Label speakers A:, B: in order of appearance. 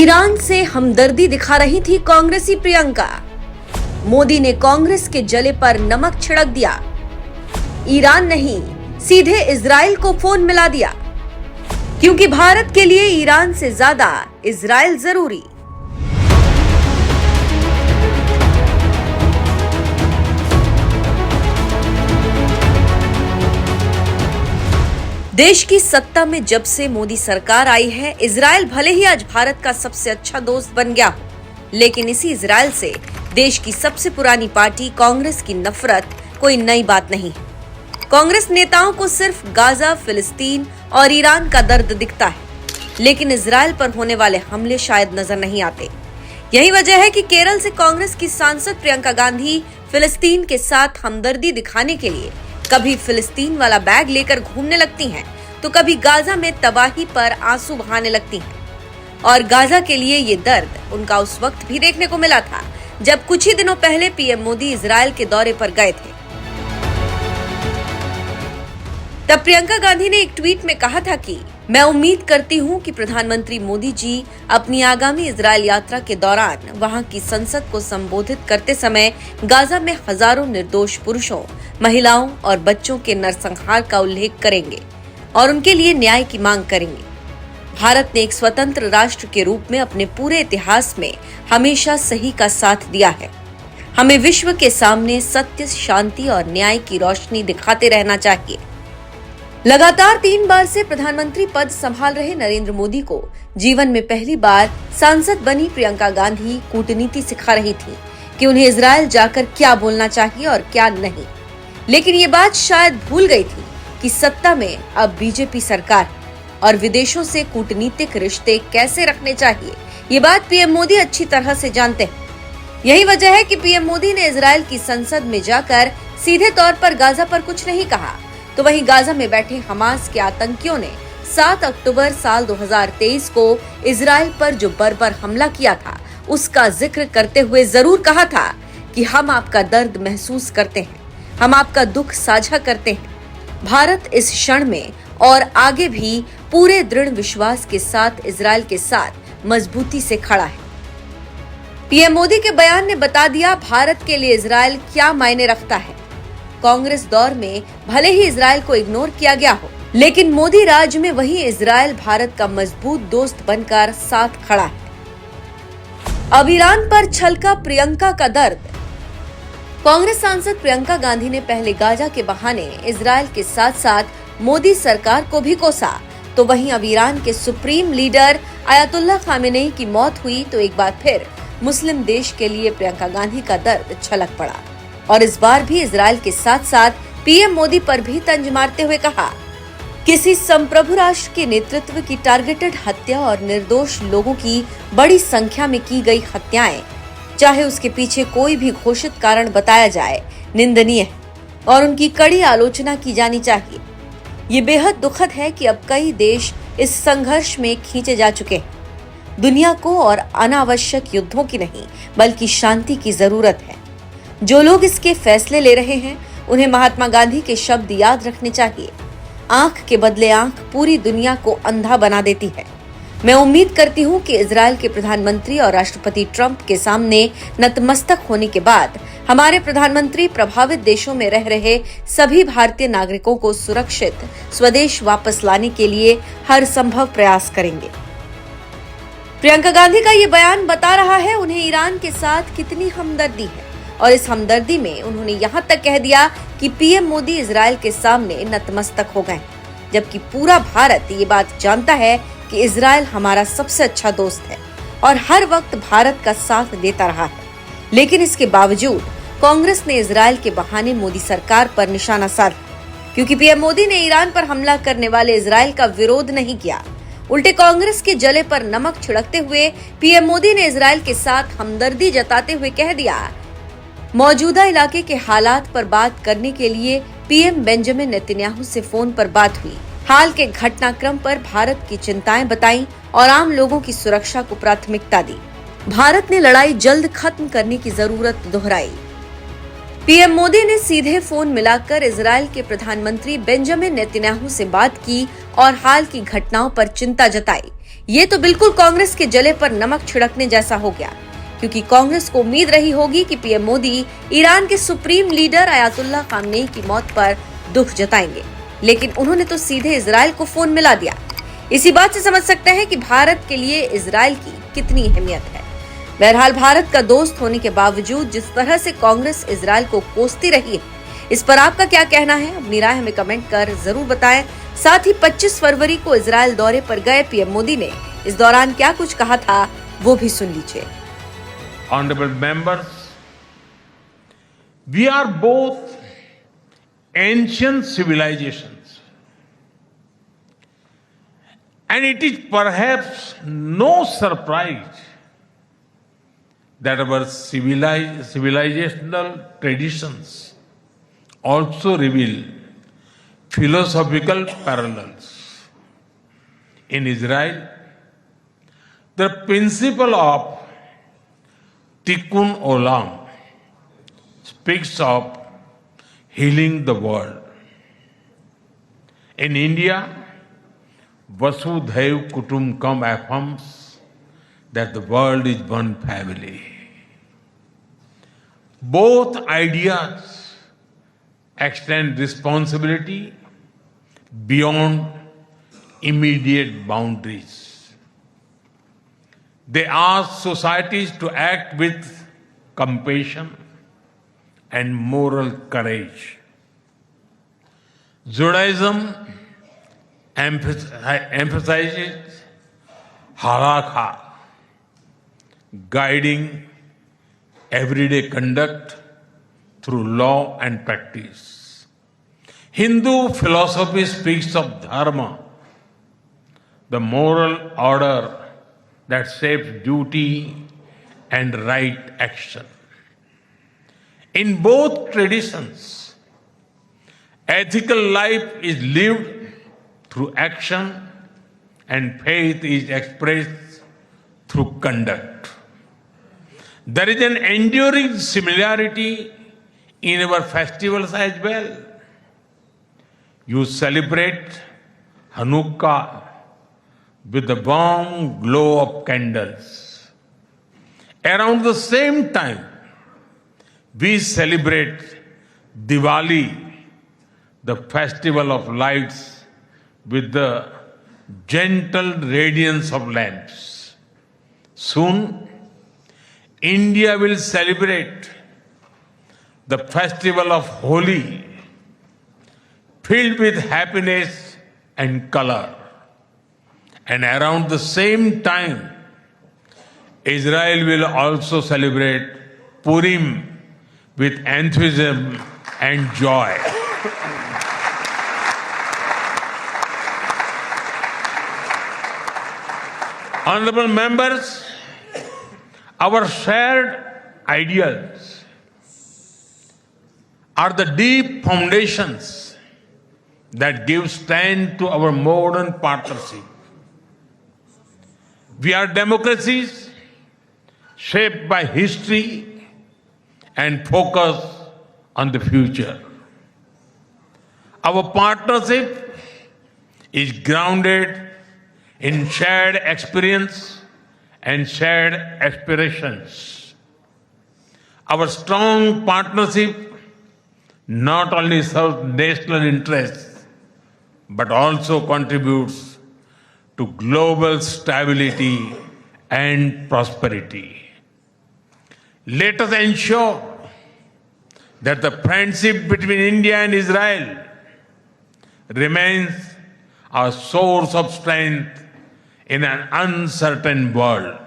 A: Iran से हमदर्दी दिखा रही थी कांग्रेसी प्रियंका। मोदी ने कांग्रेस के जले पर नमक छिड़क दिया। ईरान नहीं, सीधे इजराइल को फोन मिला दिया, क्योंकि भारत के लिए ईरान से ज्यादा इजराइल जरूरी। देश की सत्ता में जब से मोदी सरकार आई है, इजराइल भले ही आज भारत का सबसे अच्छा दोस्त बन गया हो, लेकिन इसी इजराइल से देश की सबसे पुरानी पार्टी कांग्रेस की नफरत कोई नई बात नहीं है। कांग्रेस नेताओं को सिर्फ गाजा, फिलिस्तीन और ईरान का दर्द दिखता है, लेकिन इजराइल पर होने वाले हमले शायद नजर नहीं आते। यही वजह है कि केरल से कांग्रेस की सांसद प्रियंका गांधी फिलिस्तीन के साथ हमदर्दी दिखाने के लिए कभी फिलिस्तीन वाला बैग लेकर घूमने लगती हैं, तो कभी गाजा में तबाही पर आंसू बहाने लगती हैं। और गाजा के लिए ये दर्द उनका उस वक्त भी देखने को मिला था जब कुछ ही दिनों पहले पीएम मोदी इजराइल के दौरे पर गए थे। तब प्रियंका गांधी ने एक ट्वीट में कहा था कि मैं उम्मीद करती हूं कि प्रधानमंत्री मोदी जी अपनी आगामी इजराइल यात्रा के दौरान वहां की संसद को संबोधित करते समय गाजा में हजारों निर्दोष पुरुषों, महिलाओं और बच्चों के नरसंहार का उल्लेख करेंगे और उनके लिए न्याय की मांग करेंगे। भारत ने एक स्वतंत्र राष्ट्र के रूप में अपने पूरे इतिहास में हमेशा सही का साथ दिया है। हमें विश्व के सामने सत्य, शांति और न्याय की रोशनी दिखाते रहना चाहिए। लगातार 3 बार से प्रधानमंत्री पद संभाल रहे नरेंद्र मोदी को जीवन में पहली बार सांसद बनी प्रियंका गांधी कूटनीति सिखा रही थी कि उन्हें इजराइल जाकर क्या बोलना चाहिए और क्या नहीं। लेकिन ये बात शायद भूल गई थी कि सत्ता में अब बीजेपी सरकार है और विदेशों से कूटनीतिक रिश्ते कैसे रखने चाहिए, ये बात पीएम मोदी अच्छी तरह से जानते हैं। यही वजह है कि पीएम मोदी ने इजराइल की संसद में जाकर सीधे तौर पर गाजा पर कुछ नहीं कहा, तो वहीं गाजा में बैठे हमास के आतंकियों ने 7 अक्टूबर साल 2023 को इजराइल पर जो बर्बर हमला किया था, उसका जिक्र करते हुए जरूर कहा था कि हम आपका दर्द महसूस करते हैं, हम आपका दुख साझा करते हैं। भारत इस क्षण में और आगे भी पूरे दृढ़ विश्वास के साथ इजराइल के साथ मजबूती से खड़ा है। पीएम मोदी के बयान ने बता दिया भारत के लिए इजराइल क्या मायने रखता है। कांग्रेस दौर में भले ही इजराइल को इग्नोर किया गया हो, लेकिन मोदी राज में वही इजराइल भारत का मजबूत दोस्त बनकर साथ खड़ा है। अब ईरान पर छलका प्रियंका का दर्द। कांग्रेस सांसद प्रियंका गांधी ने पहले गाजा के बहाने इजराइल के साथ साथ मोदी सरकार को भी कोसा, तो वहीं अब ईरान के सुप्रीम लीडर अयातुल्लाह खामेनेई की मौत हुई तो एक बार फिर मुस्लिम देश के लिए प्रियंका गांधी का दर्द छलक पड़ा और इस बार भी इजराइल के साथ साथ पीएम मोदी पर भी तंज मारते हुए कहा, किसी संप्रभु राष्ट्र के नेतृत्व की टारगेटेड हत्या और निर्दोष लोगों की बड़ी संख्या में की गई हत्याएं, चाहे उसके पीछे कोई भी घोषित कारण बताया जाए, निंदनीय है और उनकी कड़ी आलोचना की जानी चाहिए। ये बेहद दुखद है कि अब कई देश इस संघर्ष में खींचे जा चुके हैं। दुनिया को और अनावश्यक युद्धों की नहीं बल्कि शांति की जरूरत है। जो लोग इसके फैसले ले रहे हैं, उन्हें महात्मा गांधी के शब्द याद रखने चाहिए, आंख के बदले आंख पूरी दुनिया को अंधा बना देती है। मैं उम्मीद करती हूं कि इजराइल के प्रधानमंत्री और राष्ट्रपति ट्रंप के सामने नतमस्तक होने के बाद हमारे प्रधानमंत्री प्रभावित देशों में रह रहे सभी भारतीय नागरिकों को सुरक्षित स्वदेश वापस लाने के लिए हर संभव प्रयास करेंगे। प्रियंका गांधी का ये बयान बता रहा है उन्हें ईरान के साथ कितनी हमदर्दी है और इस हमदर्दी में उन्होंने यहाँ तक कह दिया कि पीएम मोदी इजराइल के सामने नतमस्तक हो गए, जबकि पूरा भारत ये बात जानता है कि इजराइल हमारा सबसे अच्छा दोस्त है और हर वक्त भारत का साथ देता रहा है। लेकिन इसके बावजूद कांग्रेस ने इजराइल के बहाने मोदी सरकार पर निशाना साधा, क्योंकि पीएम मोदी ने ईरान पर हमला करने वाले इजराइल का विरोध नहीं किया। उल्टे कांग्रेस के जले पर नमक छिड़कते हुए पीएम मोदी ने इजराइल के साथ हमदर्दी जताते हुए कह दिया, मौजूदा इलाके के हालात पर बात करने के लिए पीएम बेंजामिन नेतन्याहू से फोन पर बात हुई, हाल के घटनाक्रम पर भारत की चिंताएं बताई और आम लोगों की सुरक्षा को प्राथमिकता दी। भारत ने लड़ाई जल्द खत्म करने की जरूरत दोहराई। पीएम मोदी ने सीधे फोन मिलाकर इजरायल के प्रधानमंत्री बेंजामिन नेतन्याहू से बात की और हाल की घटनाओं पर चिंता जताई। ये तो बिल्कुल कांग्रेस के जले पर नमक छिड़कने जैसा हो गया, क्योंकि कांग्रेस को उम्मीद रही होगी कि पीएम मोदी ईरान के सुप्रीम लीडर अयातुल्लाह खामनेई की मौत पर दुख जताएंगे, लेकिन उन्होंने तो सीधे इजरायल को फोन मिला दिया। इसी बात से समझ सकते हैं कि भारत के लिए इजरायल की कितनी अहमियत है। बहरहाल भारत का दोस्त होने के बावजूद जिस तरह से कांग्रेस इजरायल को कोसती रही है, इस पर आपका क्या कहना है? अपनी राय हमें कमेंट कर जरूर बताएं। साथ ही 25 फरवरी को इजरायल दौरे पर गए पीएम मोदी ने इस दौरान क्या कुछ कहा था, वो भी सुन लीजिए।
B: Honorable members, we are both ancient civilizations, and it is perhaps no surprise that our civilizational traditions also reveal philosophical parallels. In Israel, the principle of Tikkun Olam speaks of healing the world. In India, Vasudhaiv Kutumbakam affirms that the world is one family. Both ideas extend responsibility beyond immediate boundaries. They ask societies to act with compassion and moral courage. Judaism emphasizes halakha, guiding everyday conduct through law and practice. Hindu philosophy speaks of dharma, the moral order that shapes duty and right action. In both traditions, ethical life is lived through action and faith is expressed through conduct. There is an enduring similarity in our festivals as well. You celebrate Hanukkah with the warm glow of candles. Around the same time, we celebrate Diwali, the festival of lights, with the gentle radiance of lamps. Soon, India will celebrate the festival of Holi, filled with happiness and color. And around the same time, Israel will also celebrate Purim with enthusiasm and joy. Honorable members, our shared ideals are the deep foundations that give strength to our modern partnership. We are democracies shaped by history and focus on the future. Our partnership is grounded in shared experience and shared aspirations. Our strong partnership not only serves national interests but also contributes to global stability and prosperity. Let us ensure that the friendship between India and Israel remains a source of strength in an uncertain world.